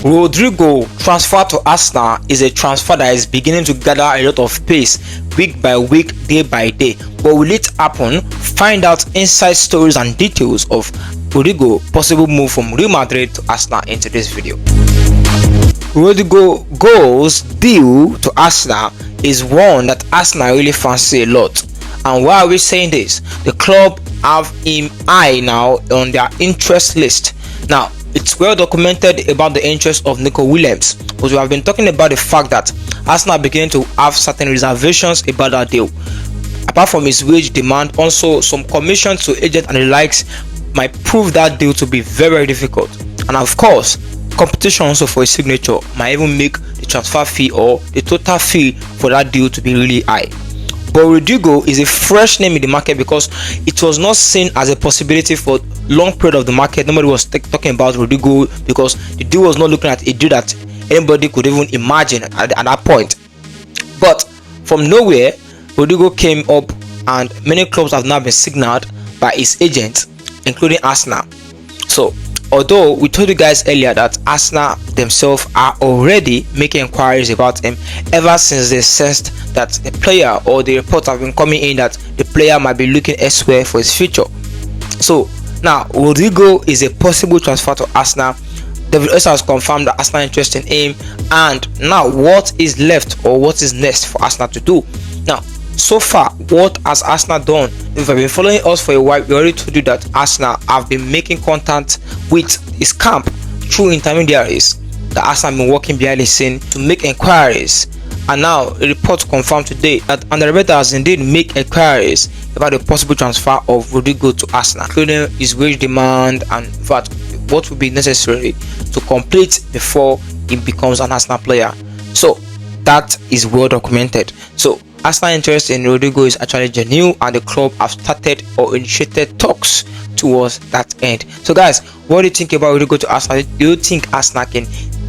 Rodrygo transfer to Arsenal is a transfer that is beginning to gather a lot of pace week by week, day by day. But will it happen? Find out inside stories and details of Rodrygo possible move from Real Madrid to Arsenal in today's video. Rodrygo goes deal to Arsenal is one that Arsenal really fancy a lot. And why are we saying this? The club have him high now on their interest list. Now, it's well documented about the interest of Nico Williams, but we have been talking about the fact that Arsenal beginning to have certain reservations about that deal. Apart from his wage demand, also some commission to agent and the likes might prove that deal to be very difficult. And of course, competition also for his signature might even make the transfer fee or the total fee for that deal to be really high. But Rodrygo is a fresh name in the market because it was not seen as a possibility for long period of the market. Nobody was talking about Rodrygo because the deal was not looking at a deal that anybody could even imagine at that point. But from nowhere, Rodrygo came up and many clubs have now been signaled by his agent, including Arsenal. So although we told you guys earlier that Arsenal themselves are already making inquiries about him ever since they sensed that the player or the reports have been coming in that the player might be looking elsewhere for his future. So now Rodrygo is a possible transfer to Arsenal. David Oyston has confirmed that Arsenal interest in him, and now what is left or what is next for Arsenal to do? Now, so far, what has Arsenal done? If you've been following us for a while, we already told you that Arsenal have been making contact with his camp through intermediaries. That Arsenal have been working behind the scene to make inquiries, and now a report confirmed today that Andrea has indeed made inquiries about the possible transfer of Rodrygo to Arsenal, including his wage demand and what would be necessary to complete before he becomes an Arsenal player. So that is well documented. So Arsenal interest in Rodrygo is actually genuine, and the club have started or initiated talks towards that end. So guys, what do you think about Rodrygo to Arsenal? Do you think Arsenal can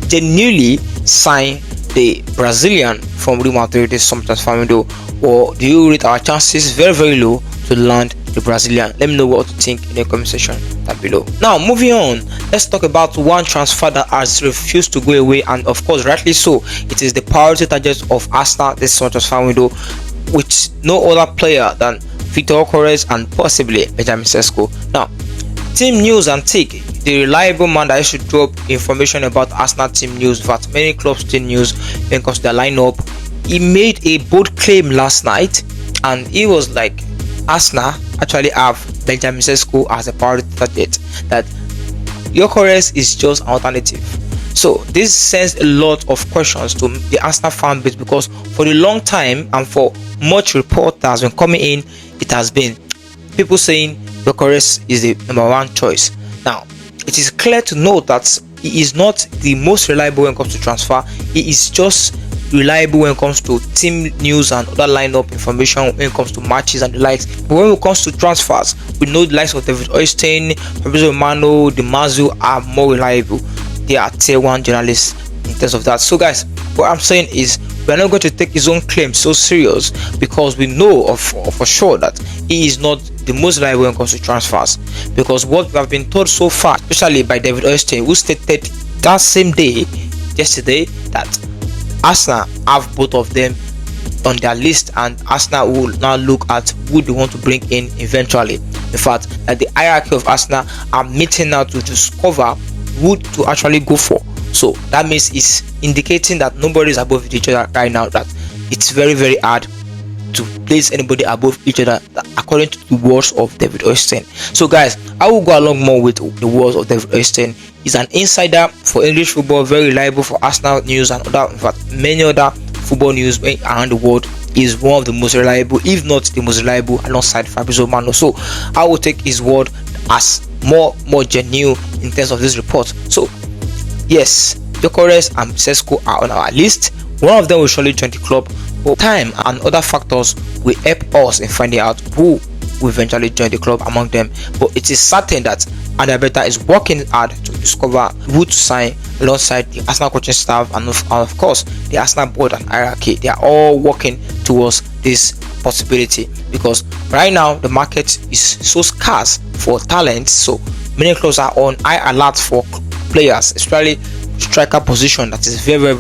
genuinely sign the Brazilian from Real Madrid this summer transfer window, or do you rate our chances very low to land the Brazilian? Let me know what you think in the comment section down below. Now moving on, let's talk about one transfer that has refused to go away, and of course rightly so. It is the priority target of Arsenal this summer transfer window, with no other player than Victor Gyökeres and possibly Benjamin Sesko. Now, Team News and Tick, the reliable man that should drop information about Arsenal team news, that many clubs team news when it comes to their lineup, he made a bold claim last night, and he was like, Arsenal actually have Benjamin Sesko as a priority target, that Gyökeres is just an alternative. So this sends a lot of questions to the Arsenal fan base, because for a long time and for much report that has been coming in, it has been people saying Gyökeres is the number one choice. Now it is clear to note that he is not the most reliable when it comes to transfer. He is just reliable when it comes to team news and other lineup information when it comes to matches and the likes. But when it comes to transfers, we know the likes of David Oyston, Fabrizio Romano, Di Marzio are more reliable. They are tier 1 journalists in terms of that. So guys, what I'm saying is we're not going to take his own claim so serious, because we know for sure that he is not the most reliable when it comes to transfers. Because what we have been told so far, especially by David Oyston, who stated that same day, yesterday, that Arsenal have both of them on their list, and Arsenal will now look at who they want to bring in eventually. In fact, that the hierarchy of Arsenal are meeting now to discover who to actually go for. So that means it's indicating that nobody is above each other right now, that it's very hard to place anybody above each other, according to the words of David Oyston. So guys, I will go along more with the words of David Oyston. He's an insider for English football, very reliable for Arsenal news and other, in fact, many other football news around the world. He is one of the most reliable, if not the most reliable, alongside Fabrizio Romano. So I will take his word as more genuine in terms of this report. So yes, Gyökeres and Sesko are on our list. One of them will surely join the club, but time and other factors will help us in finding out who will eventually join the club among them. But it is certain that Andrea is working hard to discover who to sign alongside the Arsenal coaching staff and of course the Arsenal board and hierarchy. They are all working towards this possibility, because right now the market is so scarce for talent. So many clubs are on high alert for players, especially striker position that is very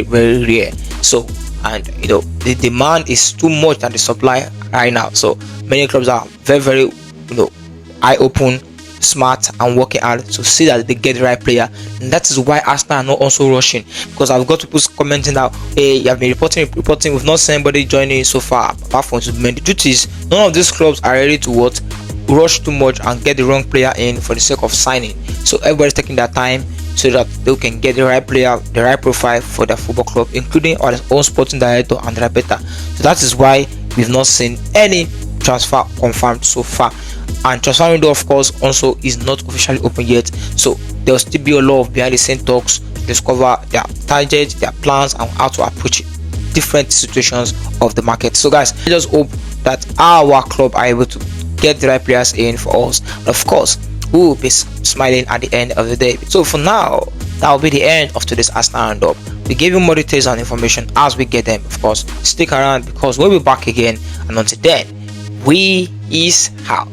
rare. So, and the demand is too much than the supply right now. So many clubs are very eye open, smart, and working hard to see that they get the right player. And that is why Arsenal are not also rushing, because I've got people commenting now, hey, you have been reporting, we've not seen anybody joining so far apart from Zubimendi. The truth is, none of these clubs are ready to rush too much and get the wrong player in for the sake of signing. So everybody's taking their time so that they can get the right player, the right profile for their football club, including our own sporting director and Repeta. So that is why we've not seen any transfer confirmed so far. And transfer window, of course, also is not officially open yet. So there will still be a lot of behind the scenes talks to discover their targets, their plans, and how to approach different situations of the market. So guys, I just hope that our club are able to get the right players in for us. Of course, we will be smiling at the end of the day. So for now, that will be the end of today's Arsenal roundup. We give you more details and information as we get them. Of course, stick around because we'll be back again. And until then, we is out.